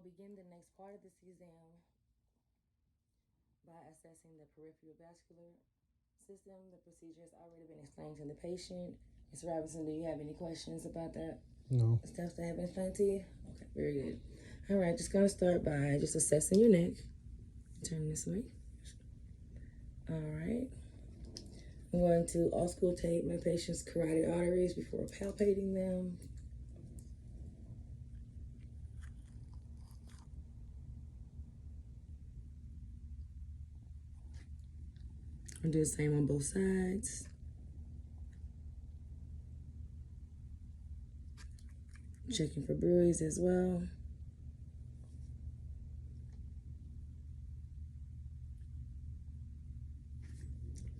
begin the next part of this exam by assessing the peripheral vascular system. The procedure has already been explained to the patient. Mr. Robinson, do you have any questions about that? No. The steps that have been explained to you? Okay, very good. All right, just gonna start by just assessing your neck. Turn this way. All right. I'm going to auscultate my patient's carotid arteries before palpating them. I'll do the same on both sides. Checking for bruise as well.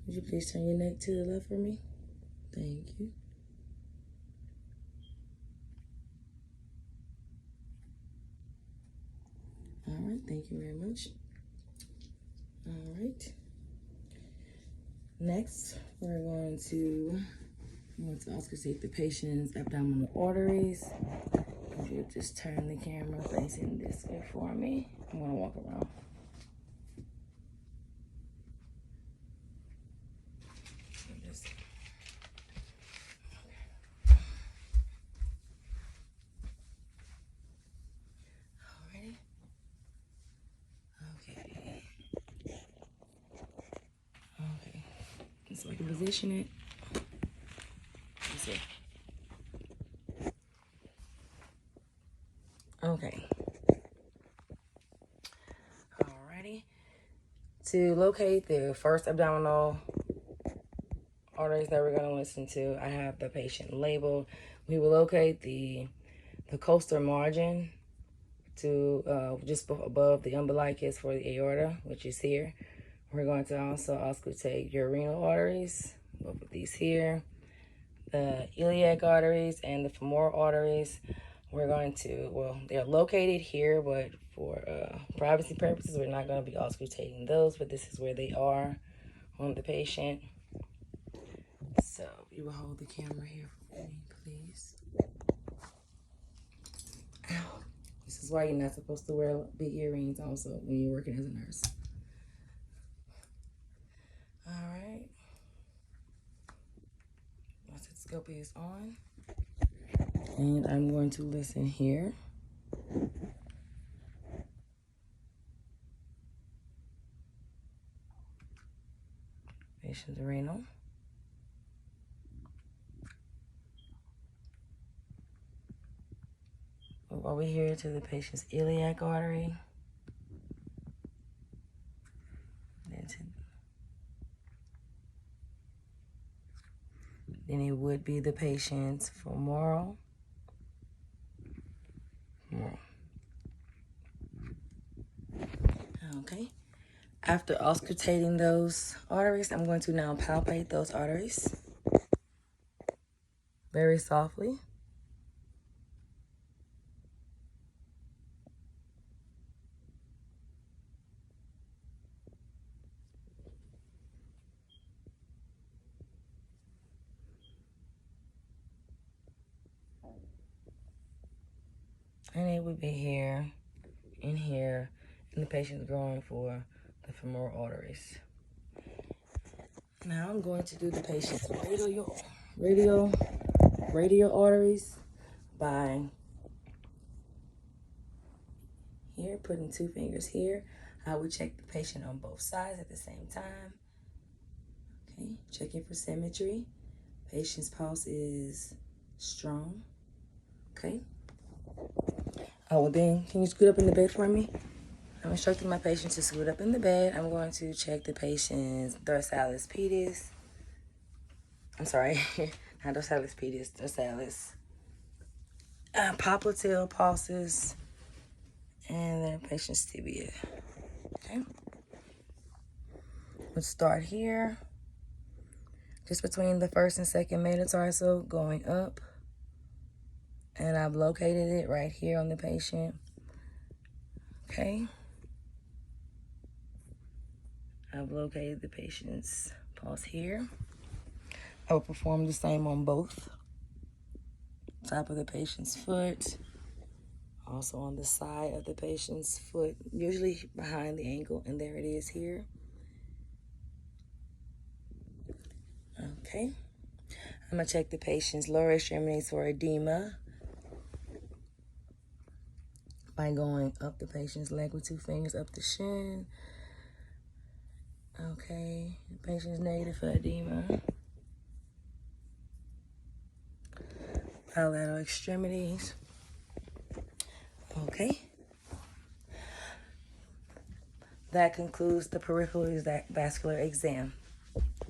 Would you please turn your neck to the left for me? Thank you. All right, thank you very much. All right. Next, we're going to auscultate the patient's abdominal arteries. If you just turn the camera facing this way for me, I'm gonna walk around. Alrighty. Okay. So I can position it. Let's see. Okay. Alrighty. To locate the first abdominal arteries that we're going to listen to, I have the patient labeled. We will locate the coastal margin to just above the umbilicus for the aorta, which is here. We're going to also auscultate your renal arteries, both of these here, the iliac arteries and the femoral arteries. We're going to, well, they're located here, but for privacy purposes, we're not going to be auscultating those, but this is where they are on the patient. So you will hold the camera here for me, please. Ow. This is why you're not supposed to wear big earrings also when you're working as a nurse. All right. My stethoscope is on. And I'm going to listen here. Patient's renal. Over here to the patient's iliac artery. Then it would be the patient's femoral. Okay. After auscultating those arteries, I'm going to now palpate those arteries very softly. And it would be here, in here, and the patient's going for the femoral arteries. Now I'm going to do the patient's radial arteries by here, putting 2 fingers here. I would check the patient on both sides at the same time. Okay, checking for symmetry. Patient's pulse is strong. Okay. Oh, well then, can you scoot up in the bed for me? I'm instructing my patient to scoot up in the bed. I'm going to check the patient's dorsalis pedis. I'm sorry, not dorsalis pedis, dorsalis. Popliteal pulses and the patient's tibia. Okay. Let's start here. Just between the first and second metatarsal going up. And I've located it right here on the patient. Okay. I've located the patient's pulse here. I will perform the same on both. Top of the patient's foot, Also on the side of the patient's foot, usually behind the ankle, and there it is here. Okay. I'm going to check the patient's lower extremities for edema by going up the patient's leg with 2 fingers up the shin. Okay. The patient's negative for edema. Bilateral extremities. Okay. That concludes the peripheral vascular exam.